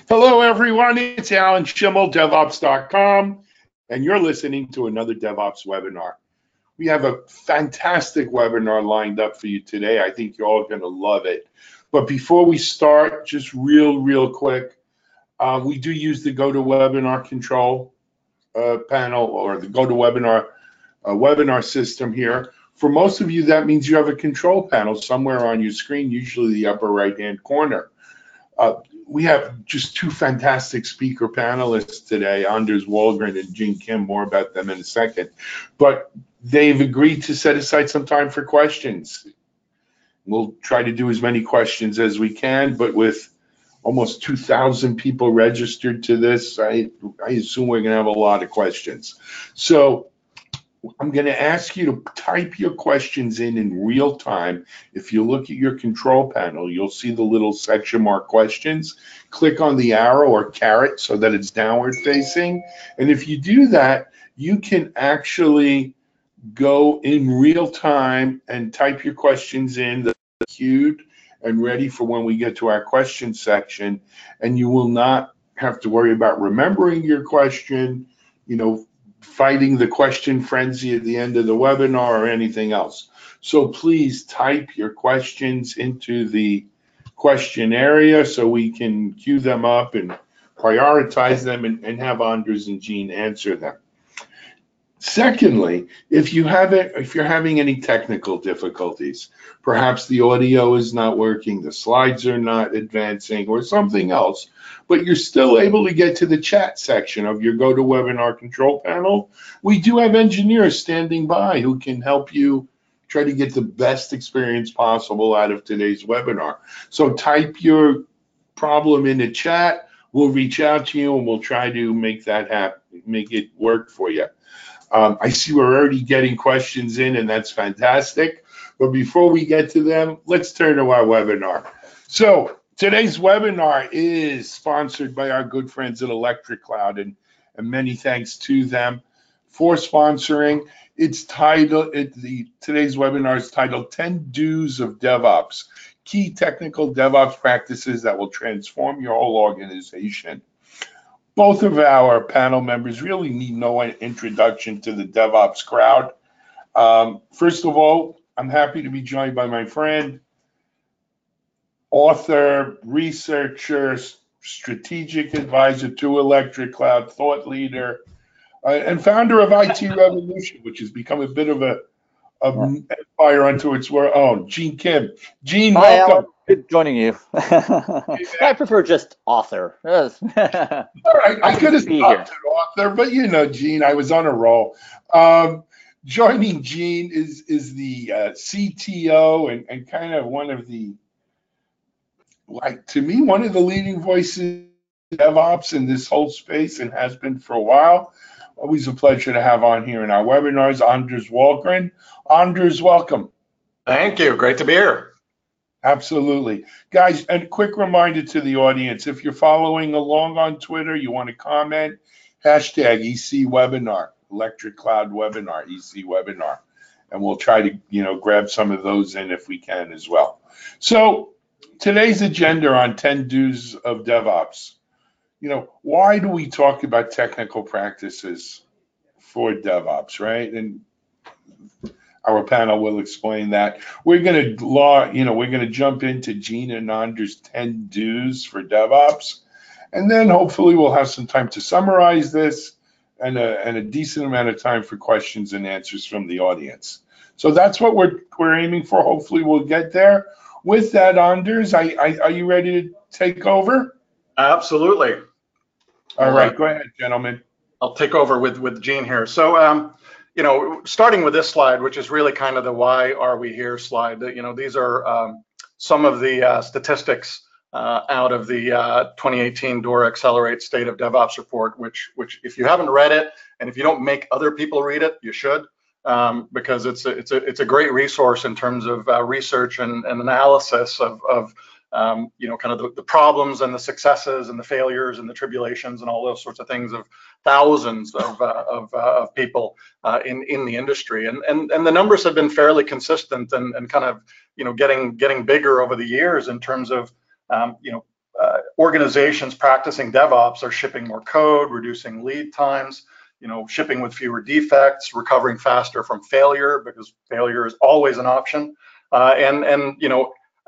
Hello, everyone. It's Alan Schimmel, DevOps.com, and you're listening to another DevOps webinar. We have a fantastic webinar lined up for you today. I think you're all going to love it. But before we start, just real quick, we do use the GoToWebinar control panel or the GoToWebinar webinar system here. For most of you, that means you have a control panel somewhere on your screen, usually the upper right-hand corner. We have just two fantastic speaker panelists today, Anders Wallgren and Gene Kim, more about them in a second. But they've agreed to set aside some time for questions. We'll try to do as many questions as we can, but with almost 2,000 people registered to this, I assume we're going to have a lot of questions. So I'm going to ask you to type your questions in real time. If you look at your control panel, you'll see the little section marked questions. Click on the arrow or caret so that it's downward facing. And if you do that, you can actually go in real time and type your questions in, they're queued and ready for when we get to our question section. And you will not have to worry about remembering your question, fighting the question frenzy at the end of the webinar or anything else. So please type your questions into the question area so we can queue them up and prioritize them and have Anders and Gene answer them. Secondly, if you're having any technical difficulties, perhaps the audio is not working, the slides are not advancing, or something else, but you're still able to get to the chat section of your GoToWebinar control panel, we do have engineers standing by who can help you try to get the best experience possible out of today's webinar. So type your problem in the chat, we'll reach out to you and we'll try to make that happen, make it work for you. I see we're already getting questions in, and that's fantastic. But before we get to them, let's turn to our webinar. So today's webinar is sponsored by our good friends at Electric Cloud, and many thanks to them for sponsoring. Today's webinar is titled 10 Do's of DevOps, Key Technical DevOps Practices That Will Transform Your Whole Organization. Both of our panel members really need no introduction to the DevOps crowd. First of all, I'm happy to be joined by my friend, author, researcher, strategic advisor to Electric Cloud, thought leader, and founder of IT Revolution, which has become a bit of an empire unto its own, Gene Kim. Gene, welcome. Alan. Good joining you. I prefer just author. All right, I could have stopped at author, but Gene, I was on a roll. Joining Gene is the CTO and kind of one of the, to me, one of the leading voices of DevOps in this whole space and has been for a while. Always a pleasure to have on here in our webinars, Anders Wallgren. Anders, welcome. Thank you. Great to be here. Absolutely. Guys, and a quick reminder to the audience, if you're following along on Twitter, you want to comment, hashtag EC Webinar, Electric Cloud Webinar, EC Webinar. And we'll try to, grab some of those in if we can as well. So today's agenda on 10 Do's of DevOps. Why do we talk about technical practices for DevOps, right? And our panel will explain that. We're going to jump into Gene and Anders' 10 Do's for DevOps, and then hopefully we'll have some time to summarize this and a decent amount of time for questions and answers from the audience. So that's what we're aiming for. Hopefully we'll get there. With that, Anders, are you ready to take over? Absolutely. All right, go ahead, gentlemen. I'll take over with Gene here. So, starting with this slide, which is really kind of the why are we here slide. These are some of the statistics out of the 2018 DORA Accelerate State of DevOps report, which if you haven't read it and if you don't make other people read it, you should, because it's a great resource in terms of research and analysis of kind of the problems and the successes and the failures and the tribulations and all those sorts of things of thousands of people in the industry. And the numbers have been fairly consistent and kind of, getting bigger over the years in terms of, organizations practicing DevOps are shipping more code, reducing lead times, shipping with fewer defects, recovering faster from failure, because failure is always an option, and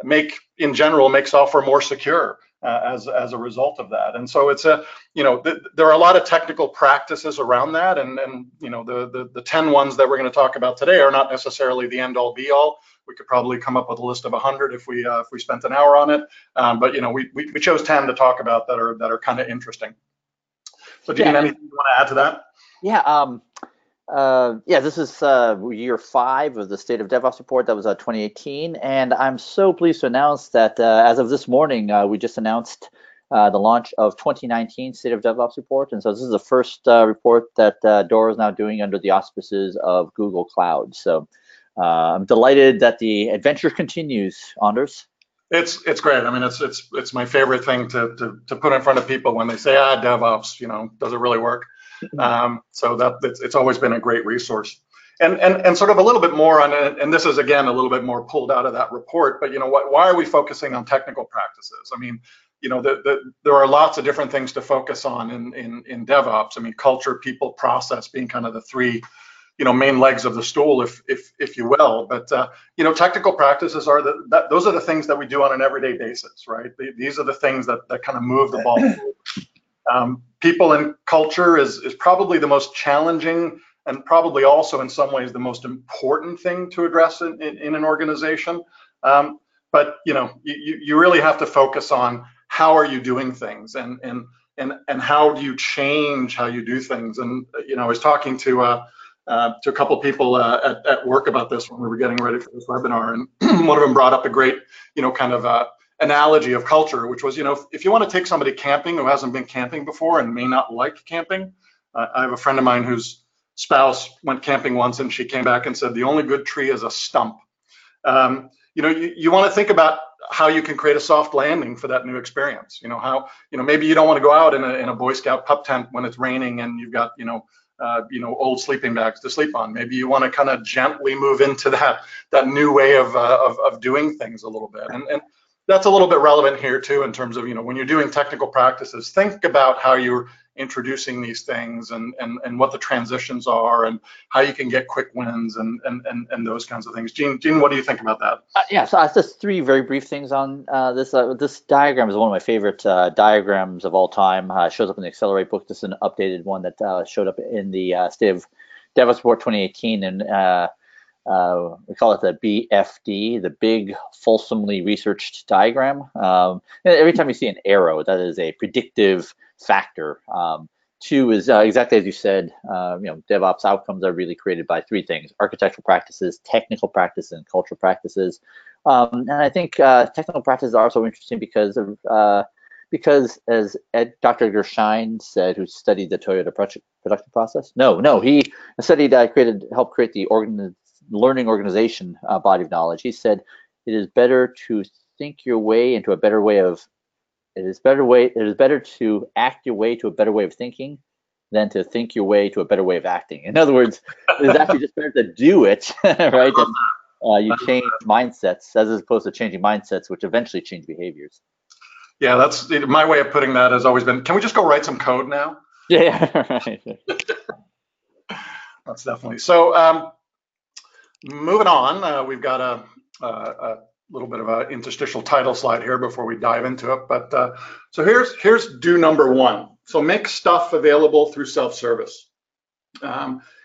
make software more secure as a result of that. And so it's there are a lot of technical practices around that, and the 10 ones that we're going to talk about today are not necessarily the end all be all. We could probably come up with a list of 100 if we spent an hour on it, but we chose 10 to talk about that are kind of interesting. So, Gene, anything you want to add to that? Yeah, this is year 5 of the State of DevOps report. That was 2018, and I'm so pleased to announce that as of this morning, we just announced the launch of 2019 State of DevOps report, and so this is the first report that DORA is now doing under the auspices of Google Cloud. So I'm delighted that the adventure continues, Anders. It's great. I mean, it's my favorite thing to put in front of people when they say, DevOps, does it really work? So it's always been a great resource. And sort of a little bit more on it, and this is again a little bit more pulled out of that report, but why are we focusing on technical practices? I mean, there are lots of different things to focus on in DevOps. I mean, culture, people, process being kind of the 3 main legs of the stool, if you will. But technical practices are those are the things that we do on an everyday basis, right? These are the things that kind of move the ball forward. People and culture is probably the most challenging, and probably also in some ways the most important thing to address in an organization. But you really have to focus on how are you doing things, and how do you change how you do things. And I was talking to a couple of people at work about this when we were getting ready for this webinar, and one of them brought up a great kind of analogy of culture, which was if you want to take somebody camping who hasn't been camping before and may not like camping. I have a friend of mine whose spouse went camping once, and she came back and said the only good tree is a stump. You want to think about how you can create a soft landing for that new experience. How maybe you don't want to go out in a Boy Scout pup tent when it's raining and you've got old sleeping bags to sleep on. Maybe you want to kind of gently move into that new way of doing things a little bit, and that's a little bit relevant here too, in terms of when you're doing technical practices, think about how you're introducing these things, and what the transitions are, and how you can get quick wins, and those kinds of things. Gene, what do you think about that? Yeah, so just 3 very brief things on this. This diagram is one of my favorite diagrams of all time. It shows up in the Accelerate book. This is an updated one that showed up in the State of DevOps report 2018, and we call it the BFD, the big fulsomely researched diagram. Every time you see an arrow, that is a predictive factor. 2 is exactly as you said. DevOps outcomes are really created by 3 things: architectural practices, technical practices, and cultural practices. And I think technical practices are also interesting because as Dr. Edgar Schein said, who studied the Toyota production process. He studied helped create the learning organization body of knowledge. He said it is better to think your way into a better way of. It is better to act your way to a better way of thinking than to think your way to a better way of acting. In other words, it is actually just better to do it, right? And you change mindsets as opposed to changing mindsets, which eventually change behaviors. Yeah, that's my way of putting that. Has always been, can we just go write some code now? Yeah, right. That's definitely so. Moving on, we've got a little bit of an interstitial title slide here before we dive into it. But so here's do number 1. So make stuff available through self-service.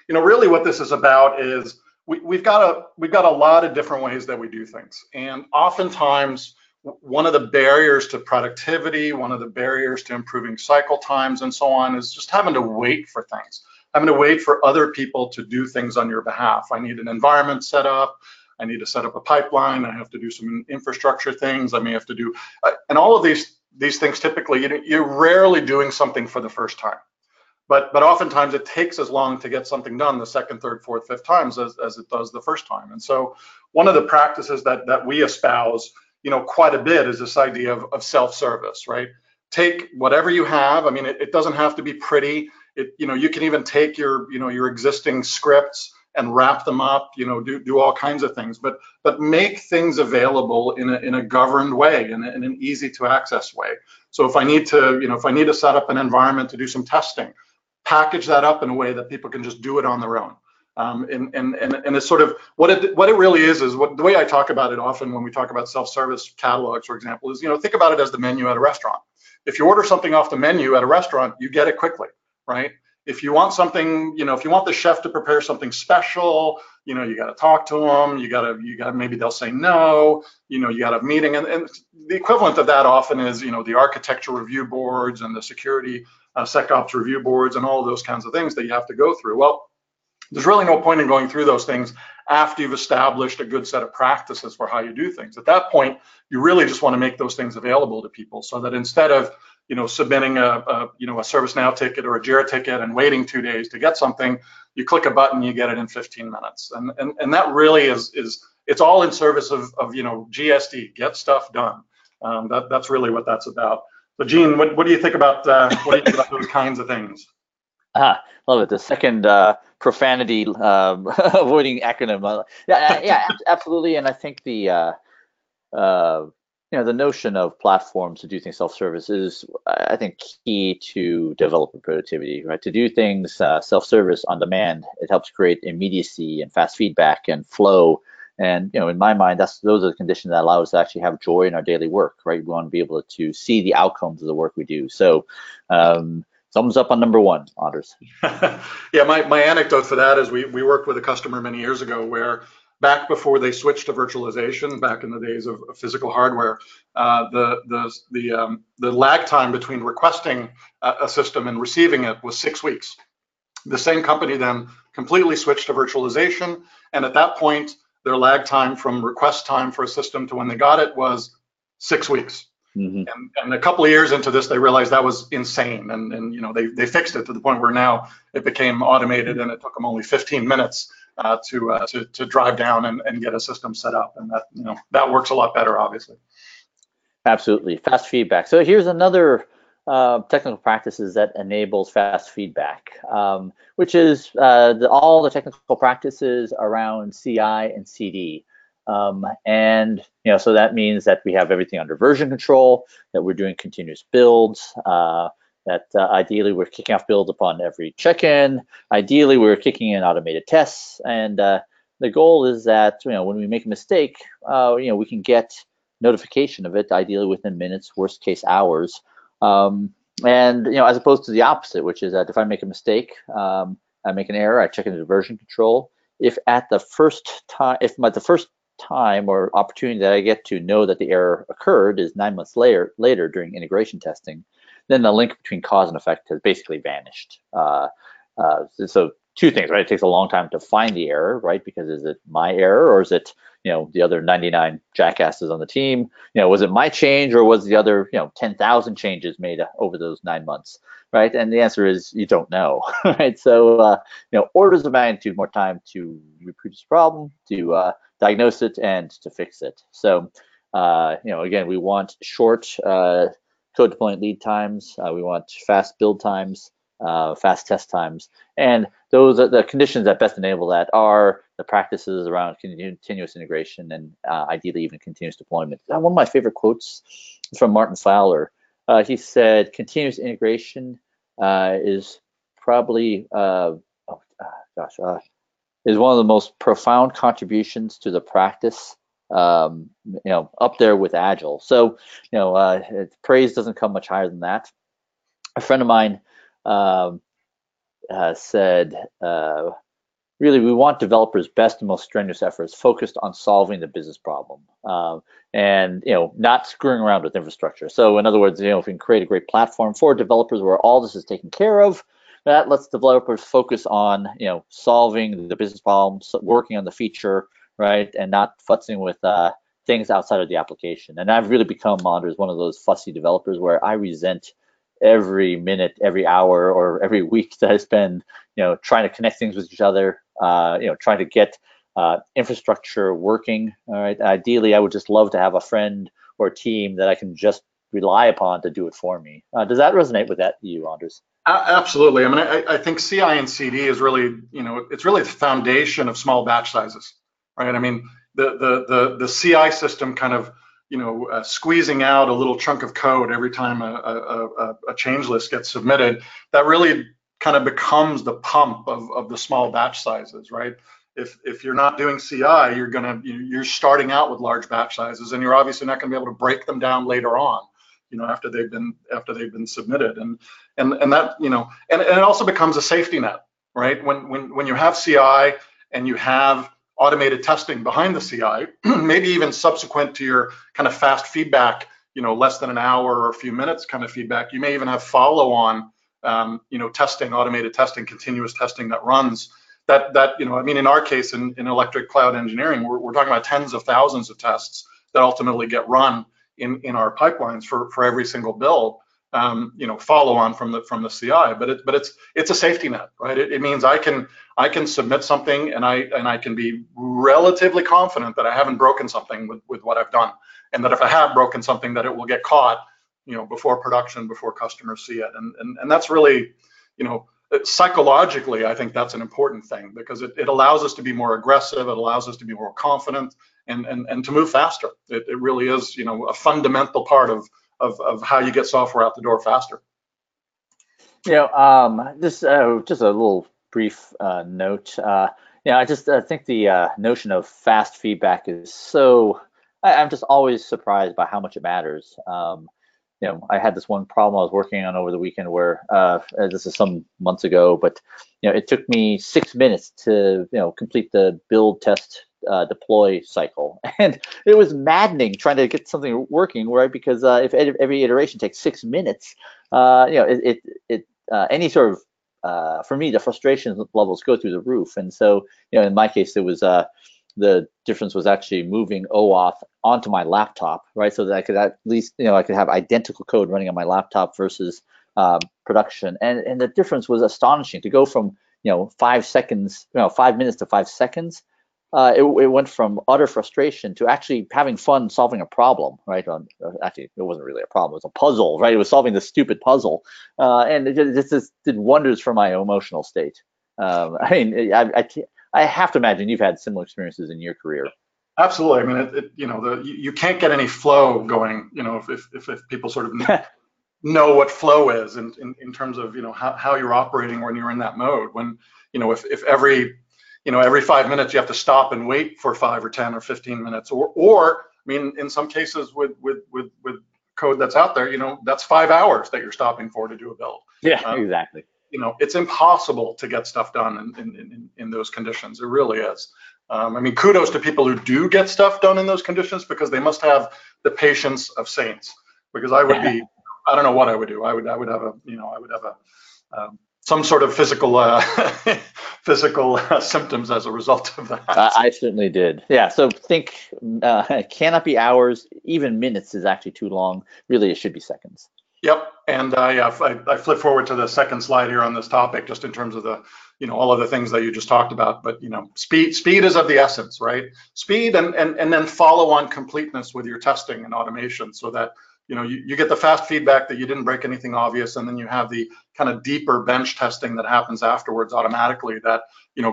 Really what this is about is we've got a lot of different ways that we do things, and oftentimes one of the barriers to productivity, one of the barriers to improving cycle times and so on, is just having to wait for things, having to wait for other people to do things on your behalf. I need an environment set up. I need to set up a pipeline. I have to do some infrastructure things. I may have to do, and all of these things typically, you're rarely doing something for the first time. But oftentimes it takes as long to get something done the second, third, fourth, fifth times as it does the first time. And so one of the practices that we espouse, quite a bit is this idea of self-service, right? Take whatever you have. I mean, it doesn't have to be pretty. You can even take your existing scripts and wrap them up, do all kinds of things, but make things available in a governed way, in an easy to access way. So if I need to set up an environment to do some testing, package that up in a way that people can just do it on their own. And it's sort of what it really is the way I talk about it often when we talk about self-service catalogs, for example, is, think about it as the menu at a restaurant. If you order something off the menu at a restaurant, you get it quickly, right? If you want something, if you want the chef to prepare something special, you got to talk to them. You got to maybe they'll say no. You got to have a meeting, and the equivalent of that often is, the architecture review boards and the security SecOps review boards and all of those kinds of things that you have to go through. Well, there's really no point in going through those things after you've established a good set of practices for how you do things. At that point, you really just want to make those things available to people, so that instead of submitting a ServiceNow ticket or a Jira ticket and waiting 2 days to get something, you click a button, you get it in 15 minutes. And that really is it's all in service of GSD, get stuff done. That's really what that's about. So Gene, what do you think about those kinds of things? Love it. The second profanity avoiding acronym. Yeah, absolutely. And I think the notion of platforms to do things self-service is, I think, key to developer productivity, right? To do things self-service on demand, it helps create immediacy and fast feedback and flow. And in my mind, those are the conditions that allow us to actually have joy in our daily work, right? We want to be able to see the outcomes of the work we do. So thumbs up on number one, Anders. Yeah, my anecdote for that is we worked with a customer many years ago where, back before they switched to virtualization, back in the days of physical hardware, the lag time between requesting a system and receiving it was 6 weeks. The same company then completely switched to virtualization, and at that point, their lag time from request time for a system to when they got it was 6 weeks. Mm-hmm. And a couple of years into this, they realized that was insane, and they fixed it to the point where now it became automated, and it took them only 15 minutes to drive down and get a system set up, and that works a lot better, obviously. Absolutely, fast feedback. So here's another technical practices that enables fast feedback, which is all the technical practices around CI and CD. And so that means that we have everything under version control, that we're doing continuous builds, that ideally we're kicking off builds upon every check-in. Ideally, we're kicking in automated tests, and the goal is that when we make a mistake, we can get notification of it, ideally within minutes, worst case hours. And as opposed to the opposite, which is that if I make a mistake, I make an error, I check into version control. If the first time or opportunity that I get to know that the error occurred is 9 months later during integration testing, then the link between cause and effect has basically vanished. So two things, right? It takes a long time to find the error, right? Because is it my error, or is it the other 99 jackasses on the team? Was it my change, or was the other 10,000 changes made over those 9 months, right? And the answer is you don't know, right? So orders of magnitude more time to reproduce the problem, to diagnose it, and to fix it. So again, we want short code deployment lead times. We want fast build times, fast test times, and those are the conditions that best enable that are the practices around continuous integration and ideally even continuous deployment. One of my favorite quotes is from Martin Fowler. He said, "Continuous integration is probably is one of the most profound contributions to the practice, up there with Agile." So, praise doesn't come much higher than that. A friend of mine said, really, we want developers' best and most strenuous efforts focused on solving the business problem, and not screwing around with infrastructure. So, in other words, if we can create a great platform for developers where all this is taken care of, that lets developers focus on solving the business problems, working on the feature, right, and not futzing with things outside of the application. And I've really become, Anders, one of those fussy developers where I resent every minute, every hour, or every week that I spend, trying to connect things with each other, trying to get infrastructure working. All right. Ideally, I would just love to have a friend or a team that I can just rely upon to do it for me. Does that resonate with you, Anders? Absolutely. I mean, I think CI and CD is really, it's really the foundation of small batch sizes, right? I mean, the CI system kind of, squeezing out a little chunk of code every time a change list gets submitted, that really kind of becomes the pump of the small batch sizes, right? If you're not doing CI, you're starting out with large batch sizes, and you're obviously not going to be able to break them down later on, after they've been submitted, and that, and it also becomes a safety net, right? When you have CI and you have automated testing behind the CI, maybe even subsequent to your kind of fast feedback, less than an hour or a few minutes kind of feedback, you may even have follow-on, testing, automated testing, continuous testing that runs. I mean, in our case, in electric cloud engineering, we're talking about tens of thousands of tests that ultimately get run in our pipelines for every single build. Follow on from the CI, but it's a safety net, right? It means I can submit something, and I can be relatively confident that I haven't broken something with what I've done, and that if I have broken something, that it will get caught, before production, before customers see it, and that's really, psychologically, I think that's an important thing, because it allows us to be more aggressive, it allows us to be more confident, and to move faster. It really is, a fundamental part of how you get software out the door faster. Just a little brief note. I just think the notion of fast feedback is so. I'm just always surprised by how much it matters. I had this one problem I was working on over the weekend where this is some months ago, but it took me 6 minutes to complete the build, test, deploy cycle, and it was maddening trying to get something working, right? Because if every iteration takes 6 minutes, any sort of for me, the frustration levels go through the roof. And so in my case, it was the difference was actually moving OAuth onto my laptop, right? So that I could at least, I could have identical code running on my laptop versus production. And the difference was astonishing. To go from, 5 seconds, 5 minutes to 5 seconds, it went from utter frustration to actually having fun solving a problem, right? Actually, it wasn't really a problem, it was a puzzle, right? It was solving this stupid puzzle. And it just did wonders for my emotional state. I mean, I have to imagine you've had similar experiences in your career. Absolutely. I mean, you can't get any flow going, if people sort of know what flow is in terms of, how you're operating when you're in that mode. When, if every 5 minutes you have to stop and wait for 5 or 10 or 15 minutes, or I mean, in some cases with code that's out there, that's 5 hours that you're stopping for to do a build. Yeah, exactly. It's impossible to get stuff done in those conditions. It really is. I mean, kudos to people who do get stuff done in those conditions, because they must have the patience of saints. Because I would be, I don't know what I would do. I would have some sort of physical symptoms as a result of that. I certainly did. Yeah. So think, it cannot be hours. Even minutes is actually too long. Really, it should be seconds. Yep, and I flip forward to the second slide here on this topic, just in terms of the, all of the things that you just talked about. But speed is of the essence, right? Speed and then follow on completeness with your testing and automation, so that you get the fast feedback that you didn't break anything obvious, and then you have the kind of deeper bench testing that happens afterwards automatically, that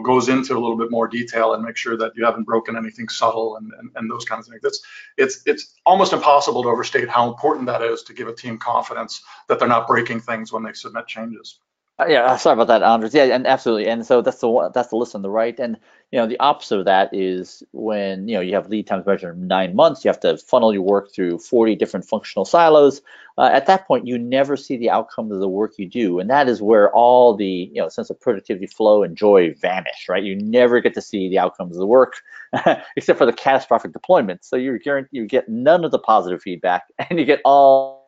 goes into a little bit more detail and make sure that you haven't broken anything subtle and those kinds of things. It's almost impossible to overstate how important that is to give a team confidence that they're not breaking things when they submit changes. Yeah, sorry about that, Anders. Yeah, and absolutely. And so that's the list on the right. And the opposite of that is when you have lead times measured in 9 months, you have to funnel your work through 40 different functional silos. At that point, you never see the outcome of the work you do, and that is where all the sense of productivity, flow, and joy vanish. Right? You never get to see the outcomes of the work, except for the catastrophic deployment. So you get none of the positive feedback, and you get all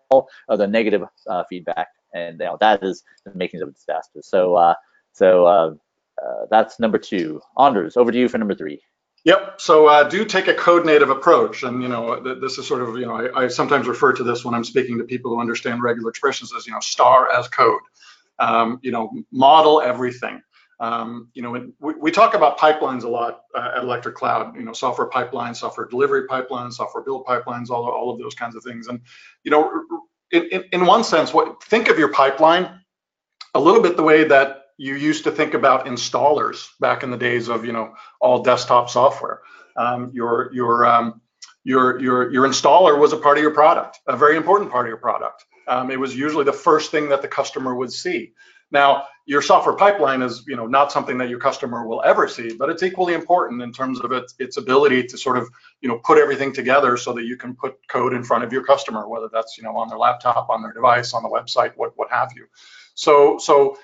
of the negative feedback. And that is the makings of a disaster. So that's number 2. Anders, over to you for number 3. Yep. So do take a code native approach, and this is sort of I sometimes refer to this when I'm speaking to people who understand regular expressions as star as code. Model everything. We talk about pipelines a lot at Electric Cloud. Software pipelines, software delivery pipelines, software build pipelines, all of those kinds of things. And in one sense, think of your pipeline a little bit the way that you used to think about installers back in the days of, all desktop software. Your installer was a part of your product, a very important part of your product. It was usually the first thing that the customer would see. Now, your software pipeline is, not something that your customer will ever see, but it's equally important in terms of its ability to sort of, put everything together so that you can put code in front of your customer, whether that's, on their laptop, on their device, on the website, what have you. So,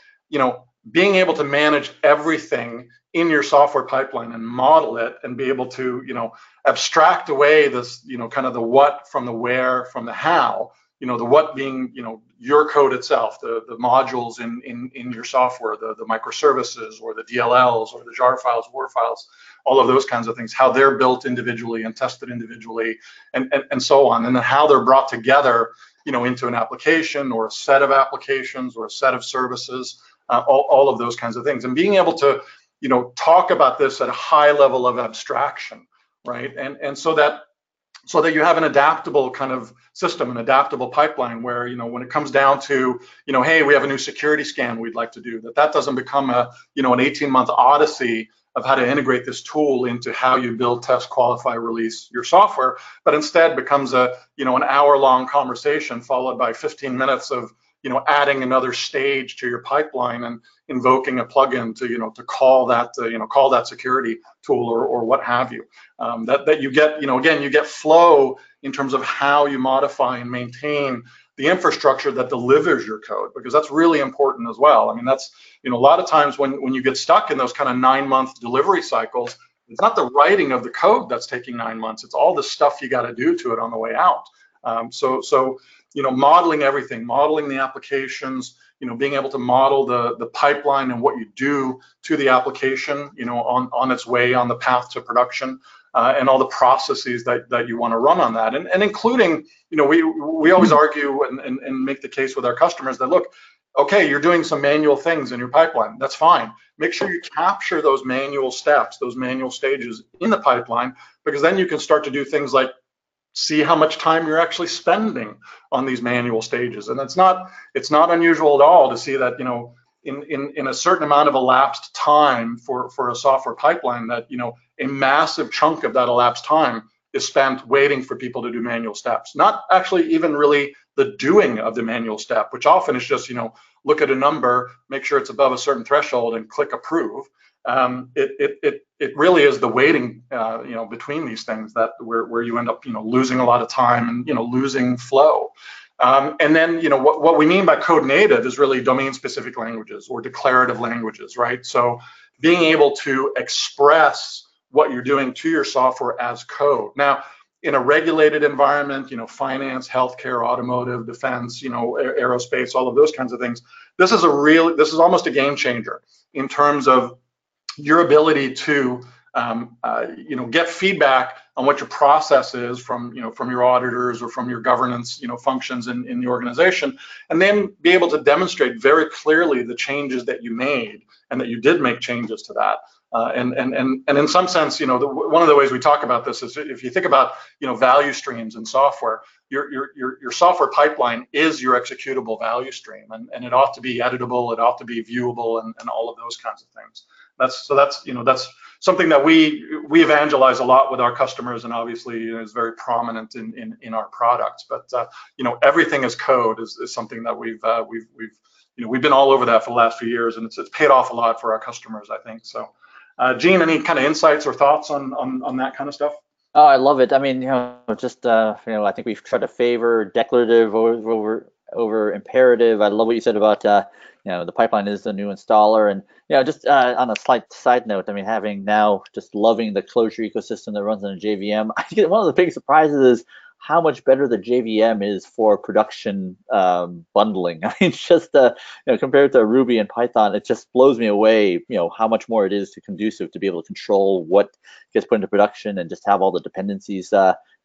being able to manage everything in your software pipeline and model it and be able to, abstract away this, kind of the what from the where from the how, the what being, your code itself, the modules in your software, the microservices or the DLLs or the jar files, WAR files, all of those kinds of things, how they're built individually and tested individually and so on, and then how they're brought together, into an application or a set of applications or a set of services, all of those kinds of things, and being able to, talk about this at a high level of abstraction, right? And so that you have an adaptable kind of system, an adaptable pipeline where, when it comes down to, hey, we have a new security scan we'd like to do, that doesn't become an 18-month odyssey of how to integrate this tool into how you build, test, qualify, release your software, but instead becomes an hour-long conversation followed by 15 minutes of, adding another stage to your pipeline and invoking a plugin to call that security tool or what have you. That you get, again, you get flow in terms of how you modify and maintain the infrastructure that delivers your code, because that's really important as well. I mean, that's, a lot of times when you get stuck in those kind of 9-month delivery cycles, it's not the writing of the code that's taking 9 months. It's all the stuff you got to do to it on the way out. So modeling everything, modeling the applications, being able to model the pipeline and what you do to the application, on its way on the path to production, and all the processes that you want to run on that, and including, we always argue and make the case with our customers that, look, okay, you're doing some manual things in your pipeline. That's fine. Make sure you capture those manual steps, those manual stages in the pipeline, because then you can start to do things like see how much time you're actually spending on these manual stages. And it's not unusual at all to see that, in a certain amount of elapsed time for a software pipeline, that, a massive chunk of that elapsed time is spent waiting for people to do manual steps. Not actually even really the doing of the manual step, which often is just, look at a number, make sure it's above a certain threshold and click approve. It really is the waiting, between these things that where you end up, losing a lot of time and, losing flow. And then, what we mean by code native is really domain specific languages or declarative languages, right? So being able to express what you're doing to your software as code. Now, in a regulated environment, finance, healthcare, automotive, defense, aerospace, all of those kinds of things, this is almost a game changer in terms of your ability to get feedback on what your process is from your auditors or from your governance functions in the organization, and then be able to demonstrate very clearly the changes that you made and that you did make changes to that. And in some sense, one of the ways we talk about this is if you think about value streams in software, your software pipeline is your executable value stream, and it ought to be editable, it ought to be viewable, and all of those kinds of things. That's something that we evangelize a lot with our customers, and obviously is very prominent in our products. But everything as code is something that we've been all over that for the last few years, and it's paid off a lot for our customers, I think. So, Gene, any kind of insights or thoughts on that kind of stuff? Oh, I love it. I mean, just I think we've tried to favor declarative over imperative. I love what you said about the pipeline is the new installer, and just on a slight side note, I mean, having now just loving the closure ecosystem that runs on a JVM, I think one of the big surprises is how much better the JVM is for production bundling. I mean, just compared to Ruby and Python, it just blows me away. How much more it is conducive to be able to control what gets put into production and just have all the dependencies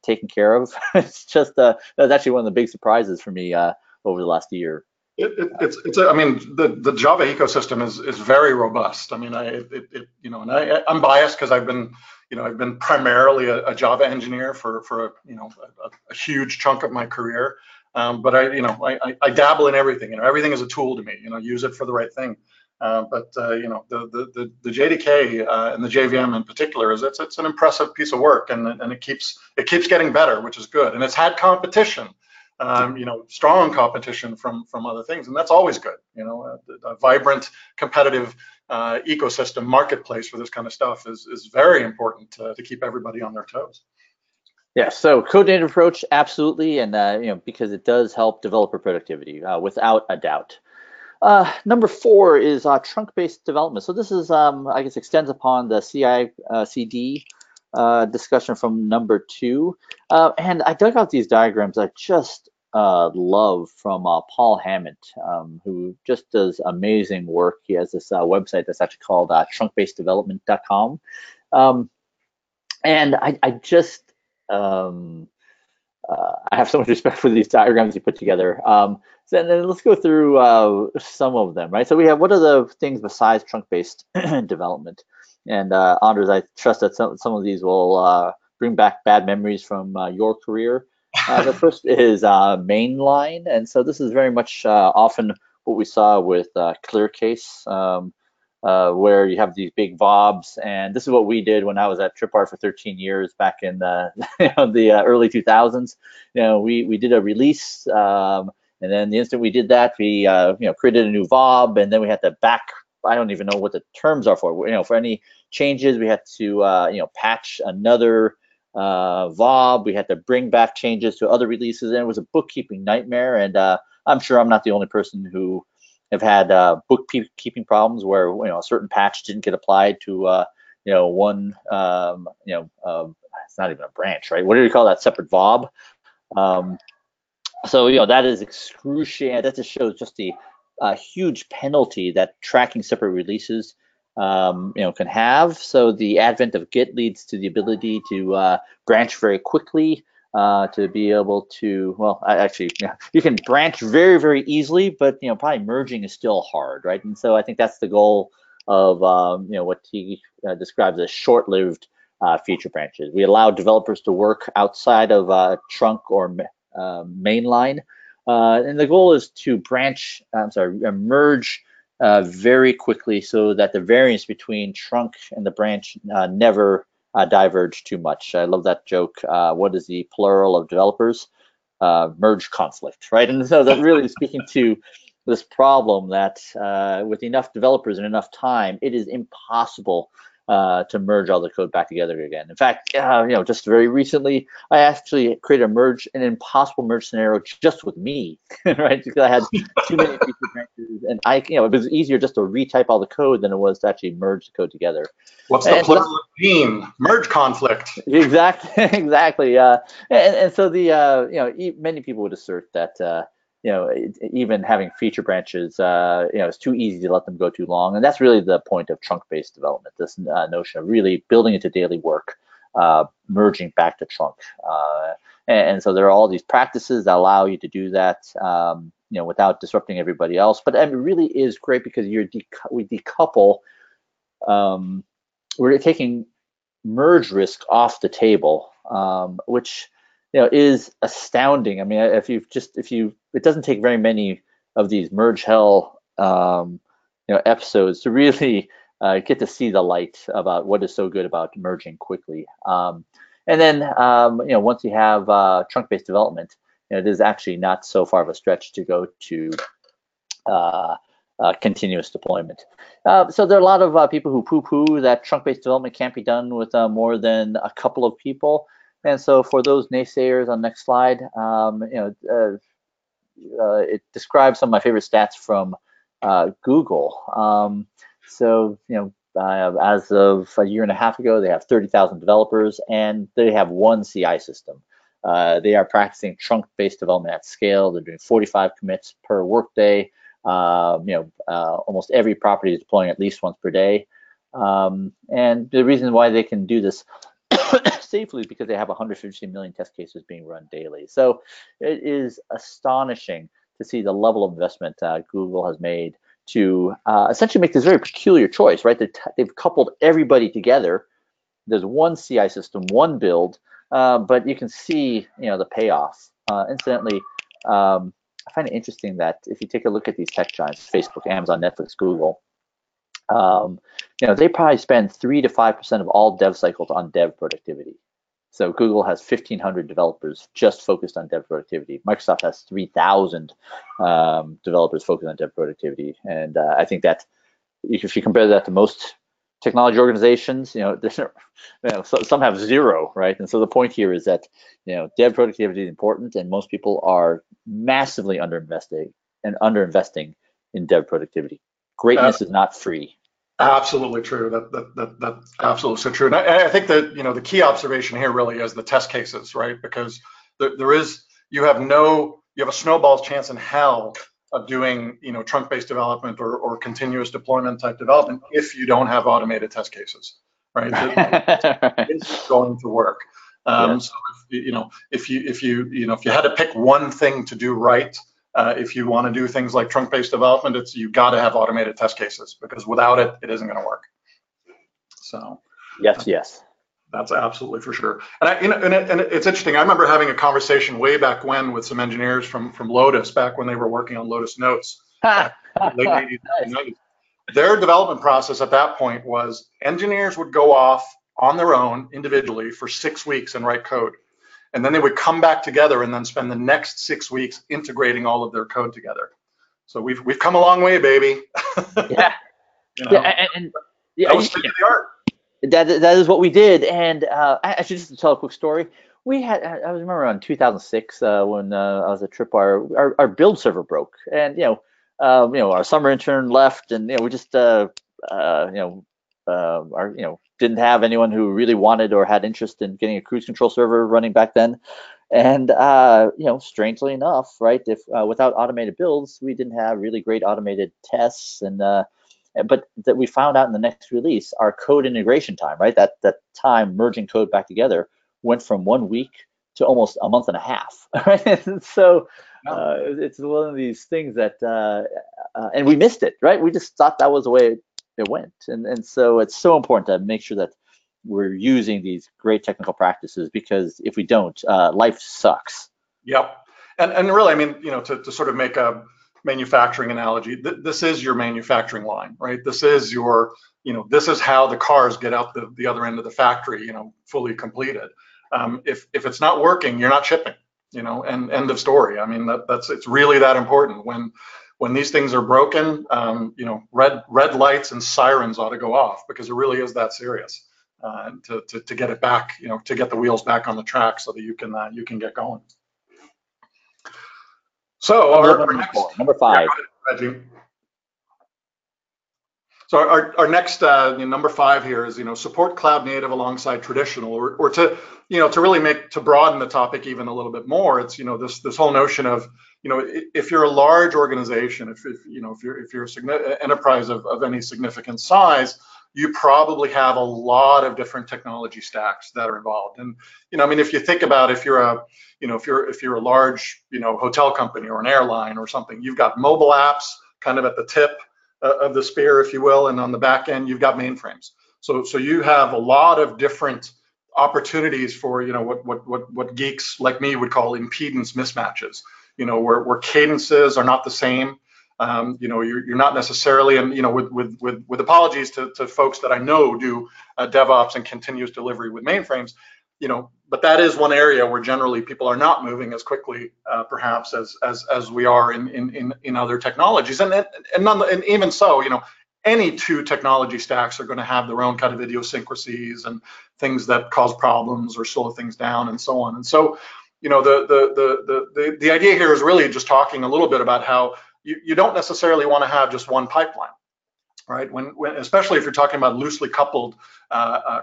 taken care of. It's just that's actually one of the big surprises for me over the last year. I mean, the Java ecosystem is very robust. I mean, I'm biased because I've been primarily a Java engineer for a huge chunk of my career. but I dabble in everything. Everything is a tool to me. Use it for the right thing. But the JDK and the JVM in particular it's an impressive piece of work, and it keeps getting better, which is good. And it's had competition, strong competition from other things, and that's always good. A vibrant, competitive ecosystem marketplace for this kind of stuff is very important to keep everybody on their toes. Yeah, so code native approach, absolutely, and because it does help developer productivity without a doubt. Number 4 is trunk-based development. So this is, I guess, extends upon the CI/CD discussion from number 2. And I dug out these diagrams I just love from Paul Hammond, who just does amazing work. He has this website that's actually called trunkbaseddevelopment.com. And I just, I have so much respect for these diagrams he put together. So then let's go through some of them, right? So we have, what are the things besides trunk-based development? And Anders, I trust that some of these will bring back bad memories from your career. The first is mainline, and so this is very much often what we saw with ClearCase, where you have these big VOBs, and this is what we did when I was at Tripart for 13 years back in the the early 2000s. We did a release, and then the instant we did that, we created a new VOB, and then we had to I don't even know what the terms are for. For any changes, we had to patch another VOB. We had to bring back changes to other releases, and it was a bookkeeping nightmare. And I'm sure I'm not the only person who have had bookkeeping problems where a certain patch didn't get applied to one it's not even a branch, right? What do you call that? Separate VOB. So that is excruciating. That just shows just the huge penalty that tracking separate releases can have. So the advent of Git leads to the ability to branch very quickly, to be able to, you can branch very, very easily, but probably merging is still hard, right? And so I think that's the goal of what he describes as short-lived feature branches. We allow developers to work outside of trunk or mainline, and the goal is to merge very quickly so that the variance between trunk and the branch never diverge too much. I love that joke. What is the plural of developers? Merge conflict, right? And so that really is speaking to this problem that with enough developers and enough time, it is impossible to merge all the code back together again. In fact, just very recently, I actually created an impossible merge scenario just with me, right? Because I had too many feature branches, and it was easier just to retype all the code than it was to actually merge the code together. What's the plural of team? Merge conflict. Exactly. And so many people would assert that even having feature branches, it's too easy to let them go too long. And that's really the point of trunk-based development, this notion of really building into daily work, merging back to trunk. And so there are all these practices that allow you to do that, without disrupting everybody else. But it really is great because we decouple, we're taking merge risk off the table, which is astounding. I mean, it doesn't take very many of these merge hell, episodes to really get to see the light about what is so good about merging quickly. And then, once you have trunk-based development, it is actually not so far of a stretch to go to continuous deployment. So there are a lot of people who poo-poo that trunk-based development can't be done with more than a couple of people. And so for those naysayers on the next slide, it describes some of my favorite stats from Google. As of a year and a half ago, they have 30,000 developers, and they have one CI system. They are practicing trunk-based development at scale. They're doing 45 commits per workday. Almost every property is deploying at least once per day. And the reason why they can do this safely is because they have 150 million test cases being run daily. So it is astonishing to see the level of investment Google has made to essentially make this very peculiar choice, right? They've coupled everybody together. There's one CI system, one build, but you can see, the payoff. Incidentally, I find it interesting that if you take a look at these tech giants, Facebook, Amazon, Netflix, Google, they probably spend 3 to 5% of all dev cycles on dev productivity. So Google has 1,500 developers just focused on dev productivity. Microsoft has 3,000 developers focused on dev productivity. And I think that if you compare that to most technology organizations, some have zero, right? And so the point here is that, dev productivity is important, and most people are massively underinvesting in dev productivity. Greatness is not free. Absolutely true. That's absolutely so true. And I think that the key observation here really is the test cases, right? Because you have a snowball's chance in hell of doing trunk-based development or continuous deployment type development if you don't have automated test cases, right? It's going to work. So if you had to pick one thing to do right, if you want to do things like trunk-based development, you got to have automated test cases, because without it, it isn't going to work. So yes, that's absolutely for sure. And it's interesting. I remember having a conversation way back when with some engineers from Lotus, back when they were working on Lotus Notes, late 80s, 90s. Their development process at that point was engineers would go off on their own individually for 6 weeks and write code. And then they would come back together and then spend the next 6 weeks integrating all of their code together. So we've come a long way, baby. Yeah. That was state of the art. That is what we did. And actually, just to tell a quick story, I remember in 2006 when I was at Tripwire, our build server broke, and our summer intern left, and we just didn't have anyone who really wanted or had interest in getting a cruise control server running back then. And strangely enough, right, if without automated builds, we didn't have really great automated tests, and but that we found out in the next release, our code integration time, right, that time merging code back together went from 1 week to almost a month and a half, right? And so it's one of these things that and we missed it, right? We just thought that was the way it went, and so it's so important to make sure that we're using these great technical practices, because if we don't, life sucks. Yep. And really, I mean, to sort of make a manufacturing analogy, this is your manufacturing line, right? This is this is how the cars get out the other end of the factory, fully completed. If it's not working, you're not shipping, and end of story. I mean, it's really that important. When these things are broken, red lights and sirens ought to go off, because it really is that serious. To get it back, to get the wheels back on the track so that you can get going. So number 5. Yeah, so our next number 5 here is support cloud native alongside traditional, or to really to broaden the topic even a little bit more. It's this whole notion of if you're a large organization, if you're a enterprise of any significant size, you probably have a lot of different technology stacks that are involved. And I mean, if you think about if you're a large hotel company or an airline or something, you've got mobile apps kind of at the tip of the spear, if you will, and on the back end you've got mainframes. So you have a lot of different opportunities for what geeks like me would call impedance mismatches. Where cadences are not the same. You're not necessarily, and with apologies to folks that I know do DevOps and continuous delivery with mainframes, but that is one area where generally people are not moving as quickly, perhaps as we are in other technologies, and even so, any two technology stacks are going to have their own kind of idiosyncrasies and things that cause problems or slow things down and so on. And so, the idea here is really just talking a little bit about how you don't necessarily want to have just one pipeline, right? When especially if you're talking about loosely coupled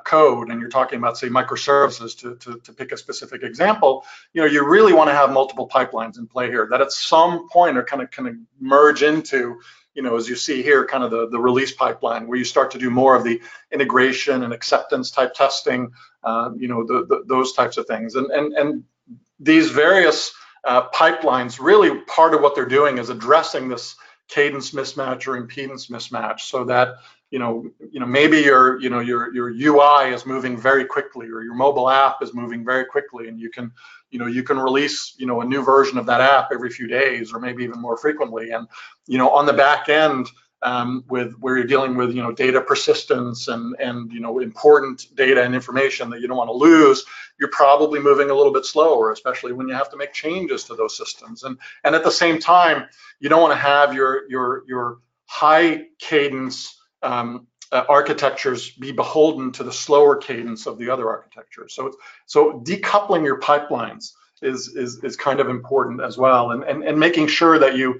code, and you're talking about, say, microservices, to pick a specific example, you really want to have multiple pipelines in play here that at some point are kind of merge into, as you see here, kind of the release pipeline, where you start to do more of the integration and acceptance type testing, those types of things, and these various pipelines, really part of what they're doing is addressing this cadence mismatch or impedance mismatch, so that maybe your UI is moving very quickly, or your mobile app is moving very quickly, and you can you can release, a new version of that app every few days or maybe even more frequently. And, on the back end, with where you're dealing with, data persistence and important data and information that you don't want to lose, you're probably moving a little bit slower, especially when you have to make changes to those systems. And at the same time, you don't want to have your high cadence architectures be beholden to the slower cadence of the other architectures. So decoupling your pipelines is kind of important as well, and making sure that you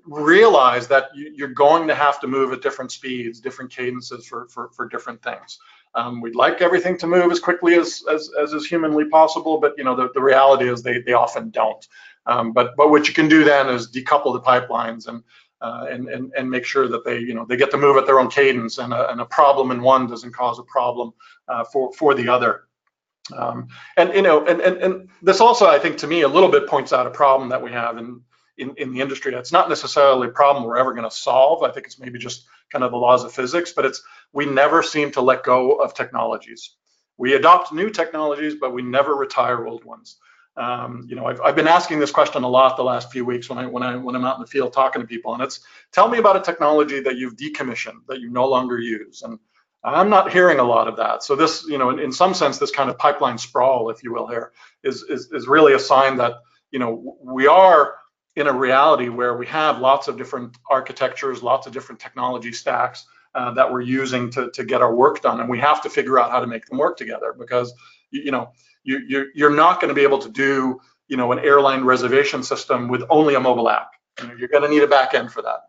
realize that you're going to have to move at different speeds, different cadences for different things. We'd like everything to move as quickly as is humanly possible, but the reality is they often don't. But what you can do then is decouple the pipelines and make sure that they get to move at their own cadence, and a problem in one doesn't cause a problem for the other. And this also, I think, to me, a little bit points out a problem that we have in the industry. That's not necessarily a problem we're ever going to solve. I think it's maybe just kind of the laws of physics, but we never seem to let go of technologies. We adopt new technologies, but we never retire old ones. I've been asking this question a lot the last few weeks when I'm out in the field talking to people, and it's, tell me about a technology that you've decommissioned, that you no longer use. And I'm not hearing a lot of that. So this, in some sense, this kind of pipeline sprawl, if you will, here is really a sign that, we are in a reality where we have lots of different architectures, lots of different technology stacks that we're using to get our work done, and we have to figure out how to make them work together, because you're not going to be able to do an airline reservation system with only a mobile app. You're going to need a back end for that.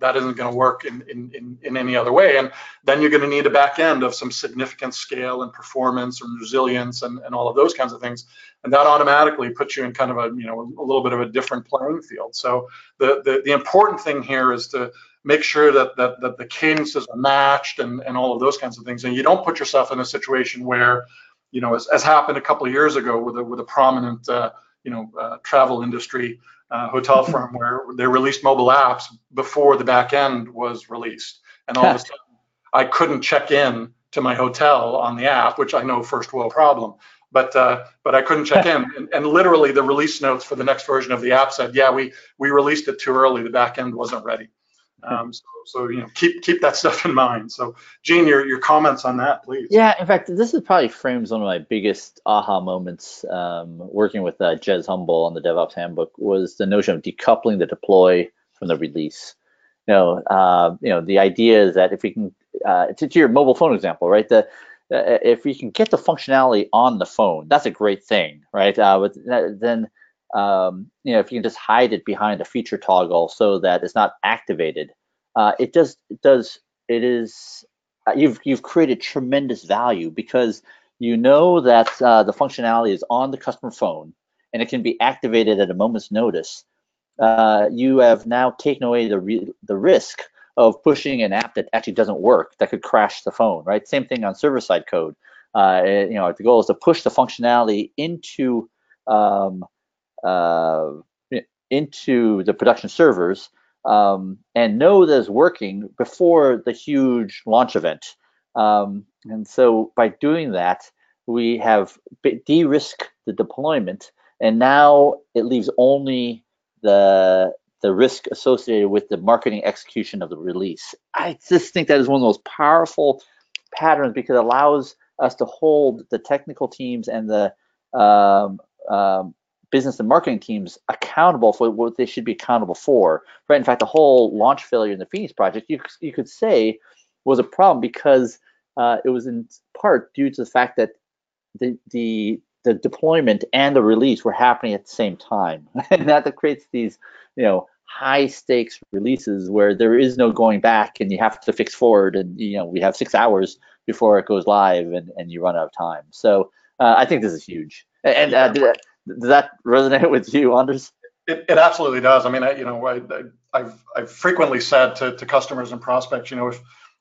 That isn't going to work in any other way. And then you're going to need a back end of some significant scale and performance and resilience and all of those kinds of things. And that automatically puts you in kind of a little bit of a different playing field. So the important thing here is to make sure that the cadences are matched and all of those kinds of things. And you don't put yourself in a situation where, as happened a couple of years ago with a prominent travel industry hotel firm, where they released mobile apps before the back end was released, and all of a sudden I couldn't check in to my hotel on the app, which I know, first world problem, but I couldn't check in, and literally the release notes for the next version of the app said, yeah, we released it too early, the back end wasn't ready. So keep that stuff in mind. So Gene, your comments on that, please. Yeah, in fact, this is probably frames one of my biggest aha moments working with Jez Humble on the DevOps Handbook, was the notion of decoupling the deploy from the release. The idea is that if we can, to your mobile phone example, right? If we can get the functionality on the phone, that's a great thing, right? But then if you can just hide it behind a feature toggle so that it's not activated, you've created tremendous value, because that the functionality is on the customer phone and it can be activated at a moment's notice. You have now taken away the risk of pushing an app that actually doesn't work, that could crash the phone, right? Same thing on server-side code. The goal is to push the functionality into the production servers and know that it's working before the huge launch event. And so by doing that, we have de-risked the deployment, and now it leaves only the risk associated with the marketing execution of the release. I just think that is one of the most powerful patterns, because it allows us to hold the technical teams and the business and marketing teams accountable for what they should be accountable for. Right? In fact, the whole launch failure in the Phoenix project, you could say, was a problem because it was in part due to the fact that the deployment and the release were happening at the same time, and that creates these high stakes releases where there is no going back, and you have to fix forward, and we have 6 hours before it goes live, and you run out of time. So I think this is huge. And does that resonate with you, Anders? It absolutely does. I mean, I've frequently said to customers and prospects,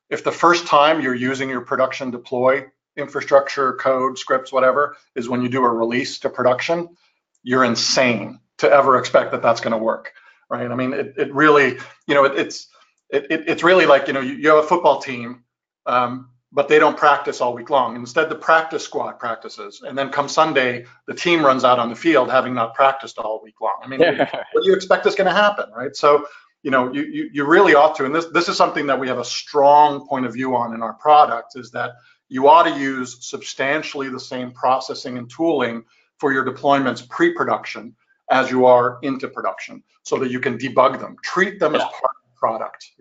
if the first time you're using your production deploy infrastructure, code, scripts, whatever, is when you do a release to production, you're insane to ever expect that that's going to work, right? I mean, it really, it's really like, you have a football team. but they don't practice all week long. Instead, the practice squad practices, and then come Sunday, the team runs out on the field having not practiced all week long. I mean, what do you expect is going to happen, right? So, you really ought to, and this is something that we have a strong point of view on in our product, is that you ought to use substantially the same processing and tooling for your deployments pre-production as you are into production, so that you can debug them, treat them as part of the product.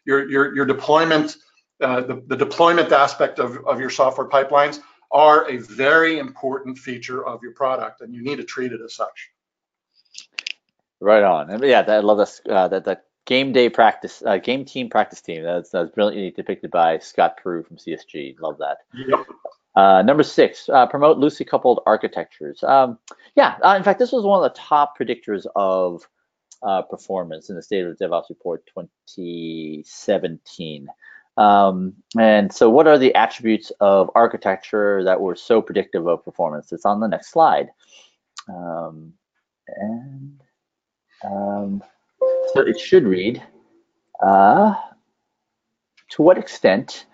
Your deployment, the deployment aspect of your software pipelines are a very important feature of your product, and you need to treat it as such. Right on. And yeah, I love this. That game day practice, game team practice team. That's brilliantly depicted by Scott Peru from CSG. Love that. Yep. Number 6, promote loosely coupled architectures. In fact, this was one of the top predictors of performance in the State of DevOps Report 2017. And so what are the attributes of architecture that were so predictive of performance? It's on the next slide. So it should read, to what extent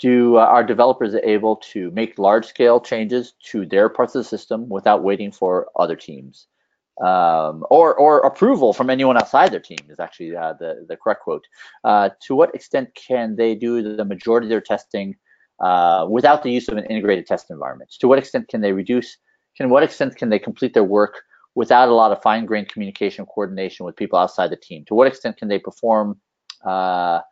are developers able to make large-scale changes to their parts of the system without waiting for other teams? Or approval from anyone outside their team is actually the correct quote. To what extent can they do the majority of their testing without the use of an integrated test environment? To what extent can they complete their work without a lot of fine-grained communication coordination with people outside the team? To what extent can they perform deployments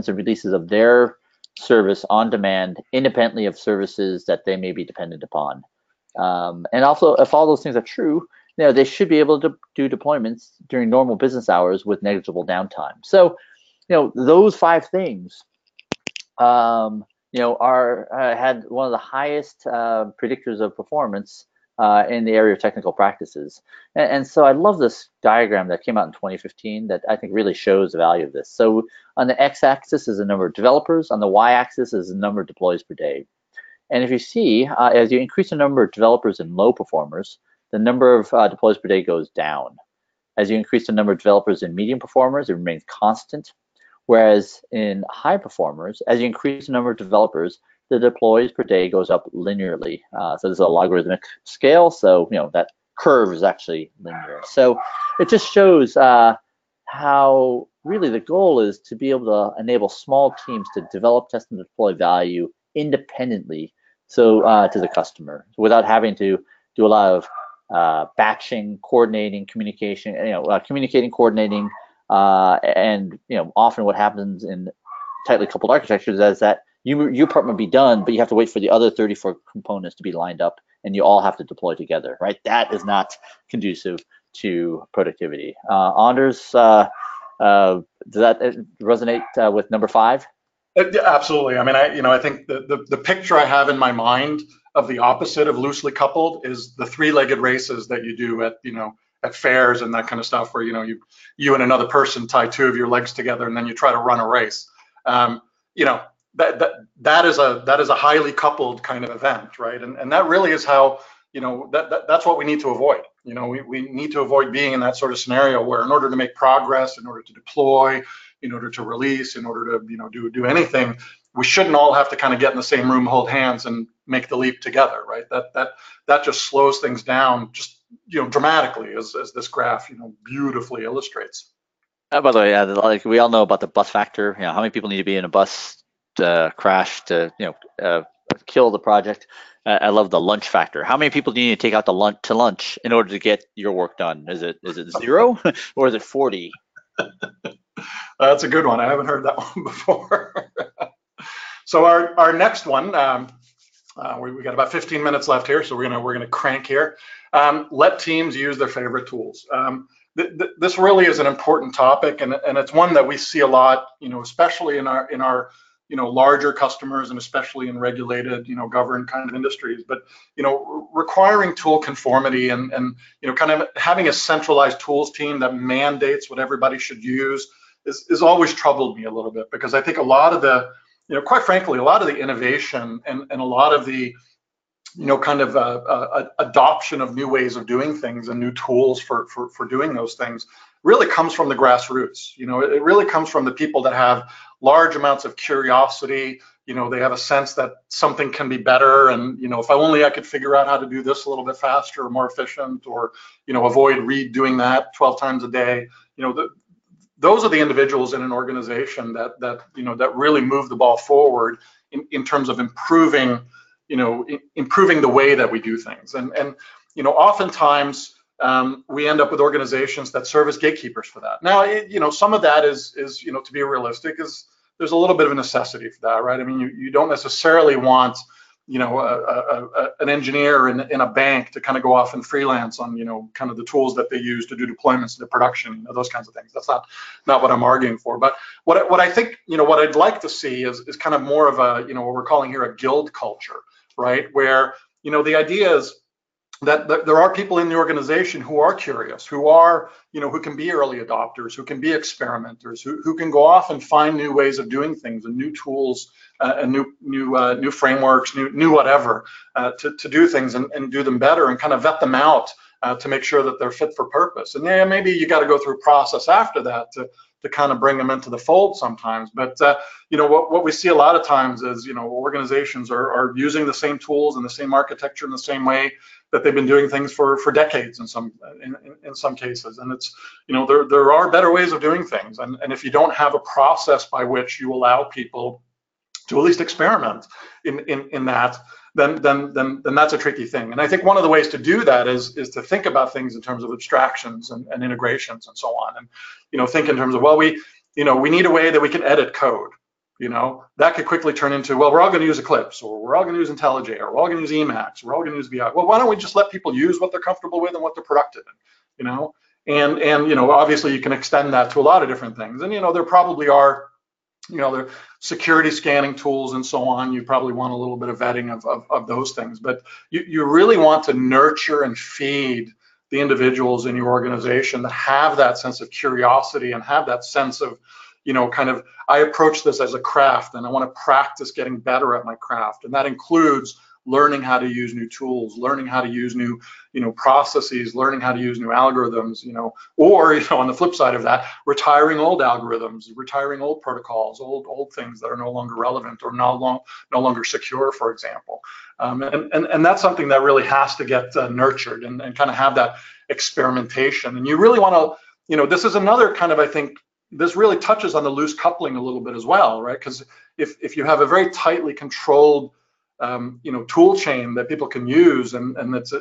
and releases of their service on demand independently of services that they may be dependent upon? And also, if all those things are true, they should be able to do deployments during normal business hours with negligible downtime. So, those 5 things, had one of the highest predictors of performance in the area of technical practices. And so I love this diagram that came out in 2015 that I think really shows the value of this. So on the x-axis is the number of developers, on the y-axis is the number of deploys per day. And if you see, as you increase the number of developers in low performers, the number of deploys per day goes down. As you increase the number of developers in medium performers, it remains constant. Whereas in high performers, as you increase the number of developers, the deploys per day goes up linearly. So there's a logarithmic scale, so that curve is actually linear. So it just shows how really the goal is to be able to enable small teams to develop, test, and deploy value independently, so to the customer, without having to do a lot of batching, coordinating, communication, coordinating, and often what happens in tightly coupled architectures is that your part might be done, but you have to wait for the other 34 components to be lined up, and you all have to deploy together, right? That is not conducive to productivity. Anders, does that resonate with number 5? Absolutely. I mean, I think the picture I have in my mind of the opposite of loosely coupled is the 3-legged races that you do at fairs and that kind of stuff, where you and another person tie 2 of your legs together and then you try to run a race. That is a highly coupled kind of event, right? And that really is how that's what we need to avoid. We need to avoid being in that sort of scenario where, in order to make progress, in order to deploy, in order to release, in order to do anything, we shouldn't all have to kind of get in the same room, hold hands, and make the leap together, right? That just slows things down just dramatically, as this graph beautifully illustrates. By the way, like we all know about the bus factor. How many people need to be in a bus to crash to kill the project? I love the lunch factor. How many people do you need to take out to lunch in order to get your work done? Is it 0 or is it 40? That's a good one. I haven't heard that one before. So our next one, we got about 15 minutes left here, so we're gonna crank here. Let teams use their favorite tools. This really is an important topic, and it's one that we see a lot, especially in our larger customers, and especially in regulated, governed kind of industries. But requiring tool conformity and kind of having a centralized tools team that mandates what everybody should use is always troubled me a little bit, because I think a lot of the, quite frankly, a lot of the innovation and a lot of the kind of adoption of new ways of doing things and new tools for doing those things really comes from the grassroots. You know, it really comes from the people that have large amounts of curiosity. You know, they have a sense that something can be better, and you know, if only I could figure out how to do this a little bit faster or more efficient, or you know, avoid redoing that 12 times a day. You know, those are the individuals in an organization that you know, that really move the ball forward in terms of improving, you know, improving the way that we do things. And you know, oftentimes we end up with organizations that serve as gatekeepers for that. Now, you know, some of that is you know, to be realistic, is there's a little bit of a necessity for that, right? I mean, you don't necessarily want, you know, an engineer in a bank to kind of go off and freelance on, you know, kind of the tools that they use to do deployments into production, you know, those kinds of things. That's not what I'm arguing for. But what I think, you know, what I'd like to see is kind of more of a, you know, what we're calling here a guild culture, right? Where, you know, the idea is that there are people in the organization who are curious, who are, you know, who can be early adopters, who can be experimenters, who can go off and find new ways of doing things and new tools and new frameworks, new whatever to do things and do them better, and kind of vet them out to make sure that they're fit for purpose. And yeah, maybe you got to go through a process after that to kind of bring them into the fold sometimes. But you know, what we see a lot of times is, you know, organizations are using the same tools and the same architecture in the same way that they've been doing things for decades in some cases. And it's, you know, there are better ways of doing things. And if you don't have a process by which you allow people to at least experiment in that, then that's a tricky thing. And I think one of the ways to do that is to think about things in terms of abstractions and integrations and so on. And, you know, think in terms of, well, we need a way that we can edit code. You know, that could quickly turn into, well, we're all going to use Eclipse, or we're all going to use IntelliJ, or we're all going to use Emacs, we're all going to use VI. Well, why don't we just let people use what they're comfortable with and what they're productive in, you know? And you know, obviously you can extend that to a lot of different things. And, you know, there probably are, you know, there security scanning tools and so on. You probably want a little bit of vetting of those things, but you really want to nurture and feed the individuals in your organization that have that sense of curiosity and have that sense of, you know, kind of, I approach this as a craft and I want to practice getting better at my craft. And that includes learning how to use new tools, learning how to use new, you know, processes, learning how to use new algorithms, you know, or, you know, on the flip side of that, retiring old algorithms, retiring old protocols, old things that are no longer relevant or no longer secure, for example. And that's something that really has to get nurtured and kind of have that experimentation. And you really want to, you know, this is another kind of, I think, this really touches on the loose coupling a little bit as well, right? Because if you have a very tightly controlled, you know, tool chain that people can use, and it's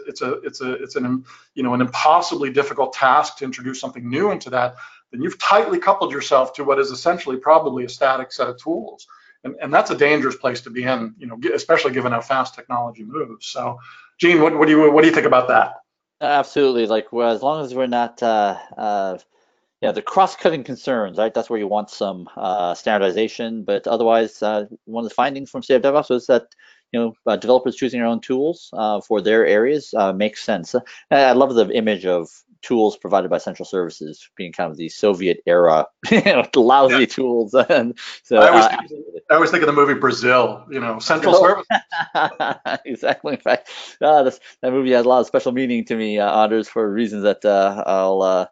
an, you know, an impossibly difficult task to introduce something new into that, then you've tightly coupled yourself to what is essentially probably a static set of tools, and that's a dangerous place to be in, you know, especially given how fast technology moves. So, Gene, what do you think about that? Absolutely. Like, well, as long as we're not yeah, the cross-cutting concerns, right? That's where you want some standardization. But otherwise, one of the findings from State of DevOps was that, you know, developers choosing their own tools for their areas makes sense. I love the image of tools provided by central services being kind of the Soviet era, you know, lousy tools. And so I always think of the movie Brazil, you know, central service. Exactly. In fact, that movie has a lot of special meaning to me, Anders, for reasons that I'll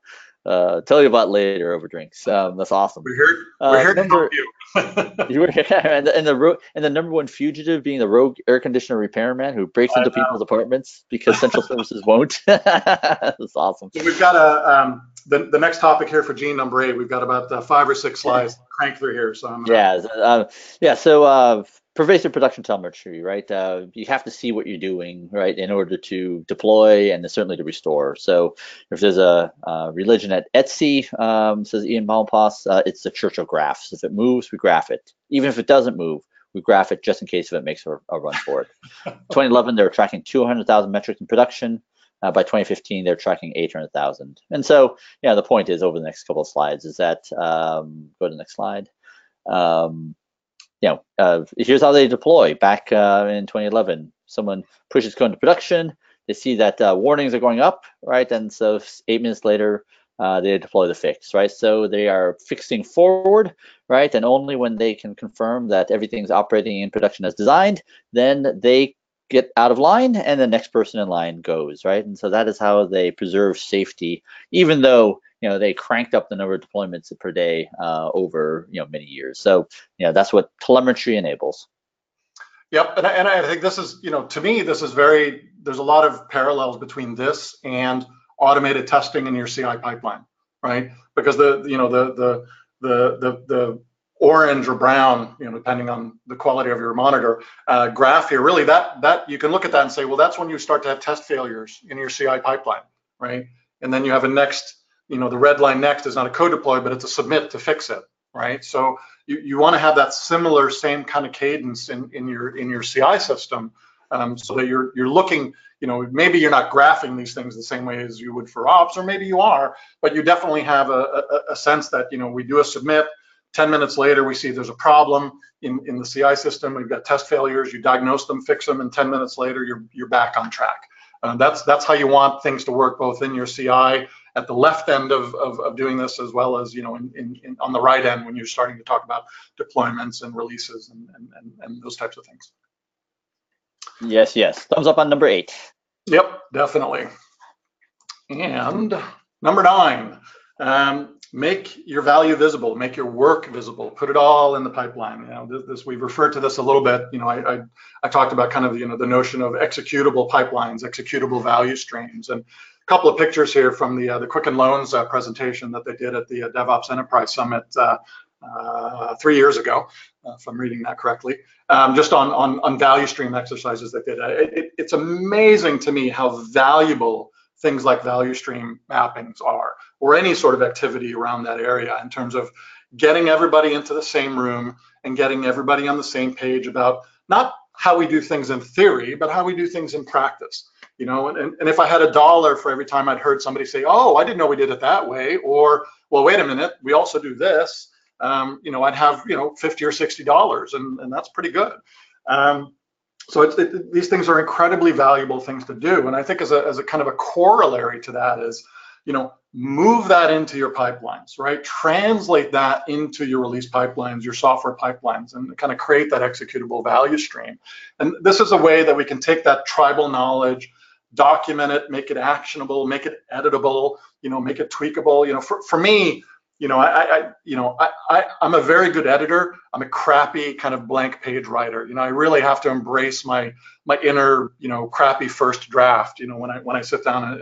tell you about later over drinks. That's awesome. We're here to help you. and the number one fugitive being the rogue air conditioner repairman who breaks into people's apartments because central services won't. That's awesome. So we've got the next topic here for Gene, number 8. We've got about 5 or 6 slides to crank through here. So So pervasive production telemetry, right? You have to see what you're doing, right, in order to deploy and certainly to restore. So if there's a religion at Etsy, says Ian Malpass, it's the church of graphs. If it moves, we graph it. Even if it doesn't move, we graph it just in case if it makes a run for it. 2011, they were tracking 200,000 metrics in production. By 2015, they're tracking 800,000. And so, yeah, the point is over the next couple of slides is that, go to the next slide. You know, here's how they deploy. Back in 2011, someone pushes code into production. They see that warnings are going up, right? And so 8 minutes later, they deploy the fix, right? So they are fixing forward, right? And only when they can confirm that everything's operating in production as designed, then they get out of line and the next person in line goes, right? And so that is how they preserve safety, even though they cranked up the number of deployments per day over many years. So that's what telemetry enables. Yep, and I think this is, to me, this is there's a lot of parallels between this and automated testing in your CI pipeline, right? Because the orange or brown, depending on the quality of your monitor, graph here, really that you can look at that and say, well, that's when you start to have test failures in your CI pipeline, right? And then you have a next, the red line next is not a code deploy, but it's a submit to fix it, right? So you want to have that same kind of cadence in your CI system, so that you're looking, maybe you're not graphing these things the same way as you would for ops, or maybe you are, but you definitely have a sense that, we do a submit, 10 minutes later we see there's a problem in the CI system, we've got test failures, you diagnose them, fix them, and 10 minutes later you're back on track. That's how you want things to work, both in your CI at the left end of doing this, as well as on the right end when you're starting to talk about deployments and releases and those types of things. Yes. Thumbs up on number 8. Yep, definitely. And number 9, make your value visible, make your work visible, put it all in the pipeline. We've referred to this a little bit. I talked about kind of the notion of executable pipelines, executable value streams, and a couple of pictures here from the Quicken Loans presentation that they did at the DevOps Enterprise Summit 3 years ago, if I'm reading that correctly, just on value stream exercises they did. It's amazing to me how valuable things like value stream mappings are, or any sort of activity around that area, in terms of getting everybody into the same room and getting everybody on the same page about not how we do things in theory, but how we do things in practice. And if I had $1 for every time I'd heard somebody say, oh, I didn't know we did it that way, or, well, wait a minute, we also do this, I'd have, $50 or $60, and that's pretty good. So these things are incredibly valuable things to do. And I think as a kind of a corollary to that is, move that into your pipelines, right? Translate that into your release pipelines, your software pipelines, and kind of create that executable value stream. And this is a way that we can take that tribal knowledge, document it, make it actionable, make it editable, make it tweakable. For me, I'm a very good editor. I'm a crappy kind of blank page writer. I really have to embrace my inner, crappy first draft. When I sit down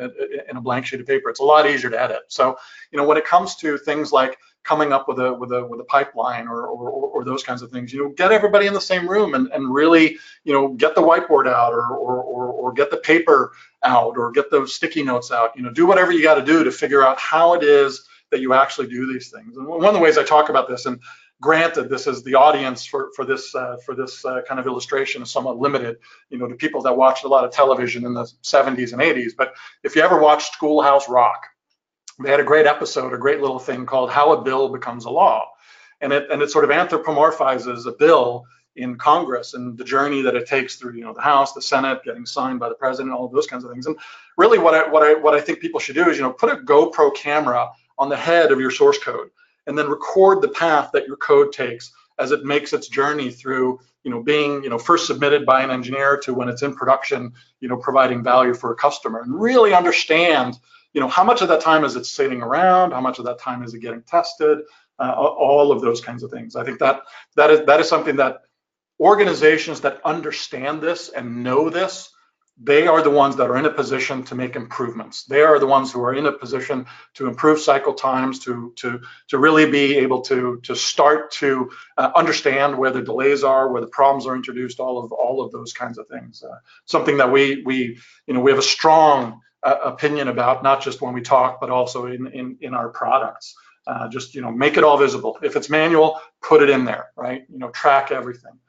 in a blank sheet of paper, it's a lot easier to edit. So, when it comes to things like coming up with a pipeline or those kinds of things, get everybody in the same room and really, get the whiteboard out or get the paper out or get those sticky notes out. Do whatever you got to do to figure out how it is that you actually do these things. And one of the ways I talk about this, and granted, this is the audience for this kind of illustration is somewhat limited, to people that watched a lot of television in the 70s and 80s. But if you ever watched Schoolhouse Rock, they had a great episode, a great little thing called How a Bill Becomes a Law. And it sort of anthropomorphizes a bill in Congress and the journey that it takes through, the House, the Senate, getting signed by the president, all of those kinds of things. And really what I think people should do is, put a GoPro camera on the head of your source code, and then record the path that your code takes as it makes its journey through, being, first submitted by an engineer to when it's in production, providing value for a customer, and really understand, how much of that time is it sitting around, how much of that time is it getting tested, all of those kinds of things. I think that is something that organizations that understand this and know this, they are the ones that are in a position to make improvements. They are the ones who are in a position to improve cycle times, to really be able to start to understand where the delays are, where the problems are introduced, all of those kinds of things. Something that we have a strong opinion about, not just when we talk, but also in our products. Just make it all visible. If it's manual, put it in there, right? Track everything.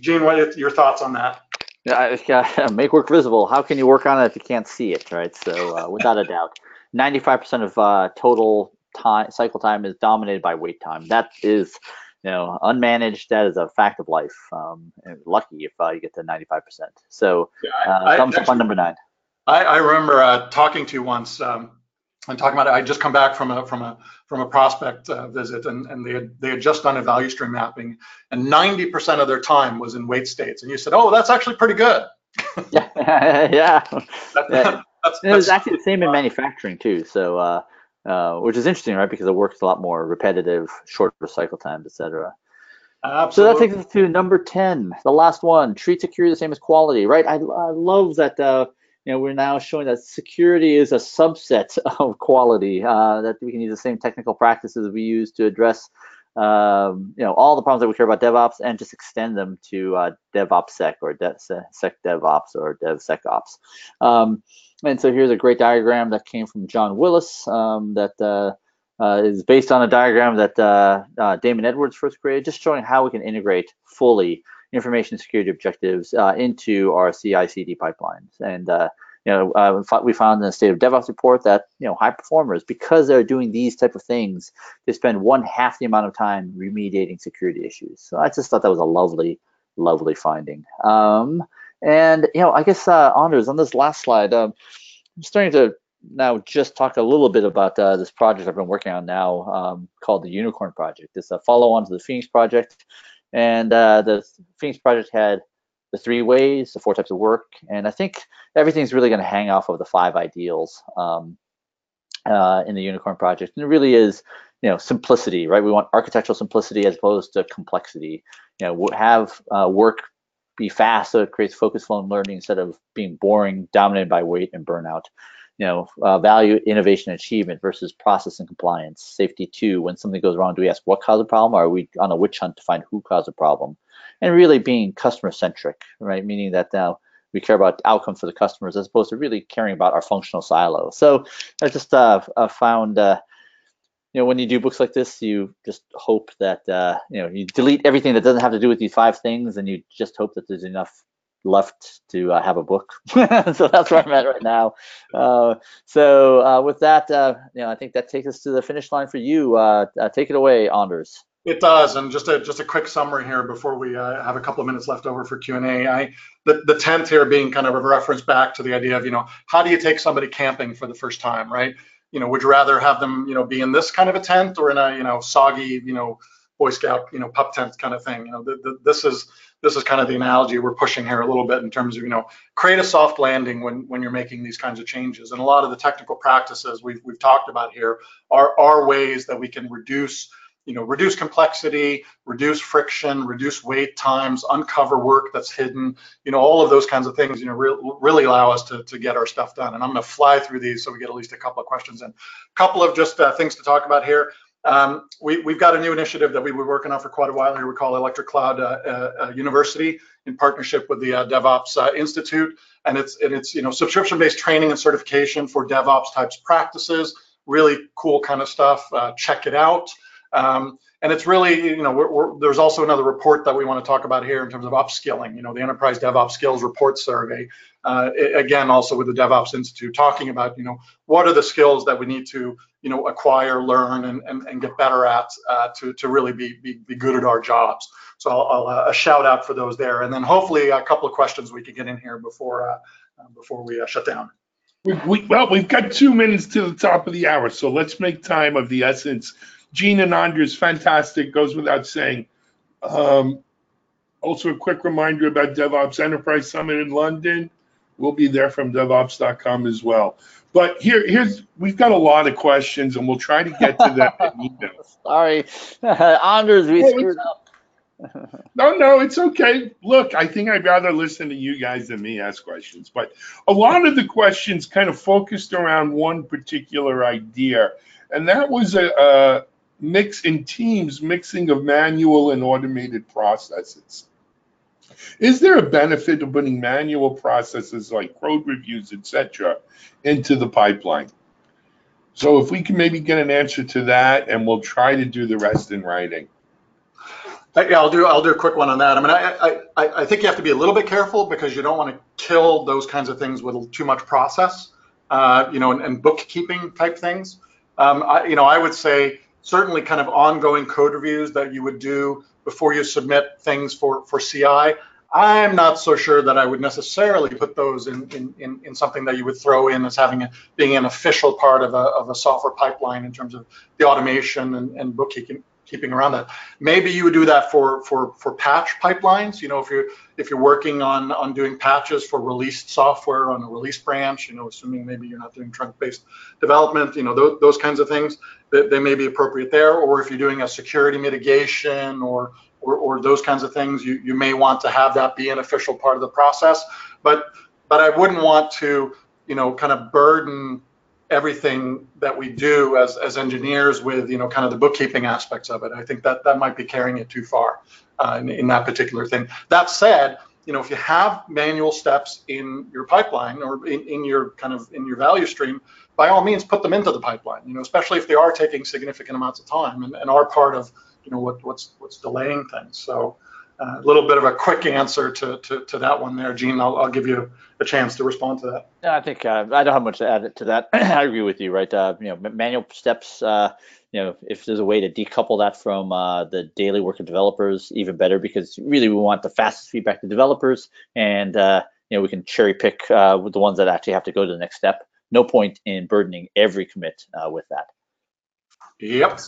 Gene, what are your thoughts on that? Yeah, make work visible. How can you work on it if you can't see it, right? So without a doubt, 95% of total cycle time is dominated by wait time. That is, unmanaged. That is a fact of life. Lucky if you get to 95%. So thumbs up on number 9. I remember talking to you once. I'm talking about I just come back from a prospect visit, and they had just done a value stream mapping, and 90% of their time was in wait states. And you said, "Oh, that's actually pretty good." Yeah. It was actually the same in manufacturing too. So which is interesting, right? Because the work's a lot more repetitive, shorter cycle times, etc. So that Absolutely. takes us to number 10, the last one. Treat security the same as quality, right? I love that. We're now showing that security is a subset of quality. That we can use the same technical practices we use to address, all the problems that we care about DevOps, and just extend them to DevOpsSec or SecDevOps or DevSecOps. And so here's a great diagram that came from John Willis that is based on a diagram that Damon Edwards first created, just showing how we can integrate fully information security objectives into our CI/CD pipelines. And we found in the State of DevOps report that high performers, because they're doing these type of things, they spend 1/2 the amount of time remediating security issues. So I just thought that was a lovely, lovely finding. And I guess Anders, on this last slide, I'm starting to now just talk a little bit about this project I've been working on now called the Unicorn Project. It's a follow-on to the Phoenix Project. And the Phoenix Project had the 3 ways, the 4 types of work. And I think everything's really going to hang off of the 5 ideals in the Unicorn Project. And it really is, simplicity, right? We want architectural simplicity as opposed to complexity. Have work be fast so it creates focus, flow, and learning instead of being boring, dominated by weight and burnout. Value innovation and achievement versus process and compliance. Safety 2, when something goes wrong, do we ask what caused the problem, or are we on a witch hunt to find who caused the problem? And really being customer centric, right? Meaning that now we care about outcomes for the customers as opposed to really caring about our functional silo. So I just found, when you do books like this, you just hope that, you delete everything that doesn't have to do with these 5 things, and you just hope that there's enough left to have a book. So that's where I'm at right now. So with that, I think that takes us to the finish line for you. Take it away, Anders. It does, and just a quick summary here before we have a couple of minutes left over for Q&A. The 10th here being kind of a reference back to the idea of, how do you take somebody camping for the first time, right? Would you rather have them, be in this kind of a tent or in a, soggy, Boy Scout, pup tent kind of thing? This is kind of the analogy we're pushing here a little bit in terms of, create a soft landing when you're making these kinds of changes. And a lot of the technical practices we've talked about here are ways that we can reduce complexity, reduce friction, reduce wait times, uncover work that's hidden, all of those kinds of things, really allow us to get our stuff done. And I'm going to fly through these so we get at least a couple of questions in. A couple of just things to talk about here. We've got a new initiative that we've been working on for quite a while here. We call Electric Cloud University, in partnership with the DevOps Institute, and it's subscription-based training and certification for DevOps types practices. Really cool kind of stuff. Check it out. And it's really, there's also another report that we want to talk about here in terms of upskilling, the Enterprise DevOps Skills Report Survey, again, also with the DevOps Institute, talking about, what are the skills that we need to, acquire, learn, and get better at to really be good at our jobs. So I'll a shout out for those there. And then hopefully a couple of questions we could get in here before we shut down. We've got 2 minutes to the top of the hour, so let's make time of the essence. Gene and Anders, fantastic, goes without saying. Also, a quick reminder about DevOps Enterprise Summit in London. We'll be there from DevOps.com as well. But we've got a lot of questions, and we'll try to get to them in email. Sorry, Anders, we screwed up. No, it's okay. Look, I think I'd rather listen to you guys than me ask questions. But a lot of the questions kind of focused around one particular idea, and that was a mix in teams, mixing of manual and automated processes. Is there a benefit of putting manual processes like code reviews, etc., into the pipeline? So if we can maybe get an answer to that, and we'll try to do the rest in writing. Yeah, I'll do a quick one on that. I mean, I think you have to be a little bit careful because you don't want to kill those kinds of things with too much process, and bookkeeping type things. I would say certainly kind of ongoing code reviews that you would do before you submit things for CI. I'm not so sure that I would necessarily put those in something that you would throw in as being an official part of a software pipeline in terms of the automation and bookkeeping keeping around that. Maybe you would do that for patch pipelines. If you're working on doing patches for released software on a release branch, assuming maybe you're not doing trunk-based development, those kinds of things, they may be appropriate there. Or if you're doing a security mitigation or those kinds of things, you may want to have that be an official part of the process. But I wouldn't want to, kind of burden everything that we do as engineers with, kind of the bookkeeping aspects of it. I think that might be carrying it too far in that particular thing. That said, if you have manual steps in your pipeline or in your value stream, by all means put them into the pipeline. Especially if they are taking significant amounts of time and are part of, what's delaying things. So a little bit of a quick answer to that one there, Gene. I'll give you a chance to respond to that. Yeah, I think I don't have much to add to that. I agree with you, right? Manual steps. If there's a way to decouple that from the daily work of developers, even better, because really we want the fastest feedback to developers, and we can cherry pick with the ones that actually have to go to the next step. No point in burdening every commit with that. Yep.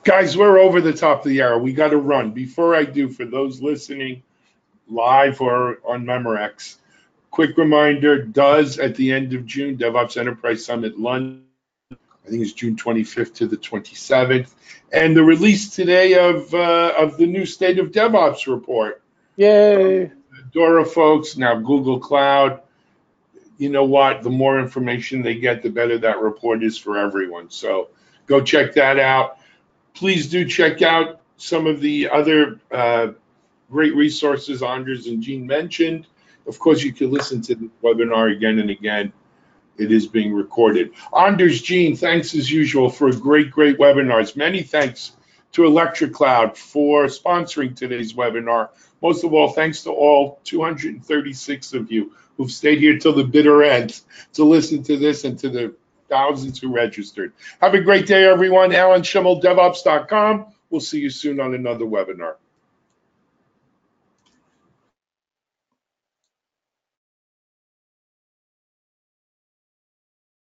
Guys, we're over the top of the hour. We got to run. Before I do, for those listening live or on Memorex, quick reminder, does at the end of June, DevOps Enterprise Summit London. I think it's June 25th to the 27th. And the release today of the new State of DevOps report. Yay. Dora folks, now Google Cloud. You know what? The more information they get, the better that report is for everyone. So go check that out. Please do check out some of the other great resources Anders and Gene mentioned. Of course, you can listen to the webinar again and again. It is being recorded. Anders, Gene, thanks as usual for great webinars. Many thanks to Electric Cloud for sponsoring today's webinar. Most of all, thanks to all 236 of you who've stayed here till the bitter end to listen to this and to the thousands who registered. Have a great day, everyone. Alan Schimmel, DevOps.com. We'll see you soon on another webinar.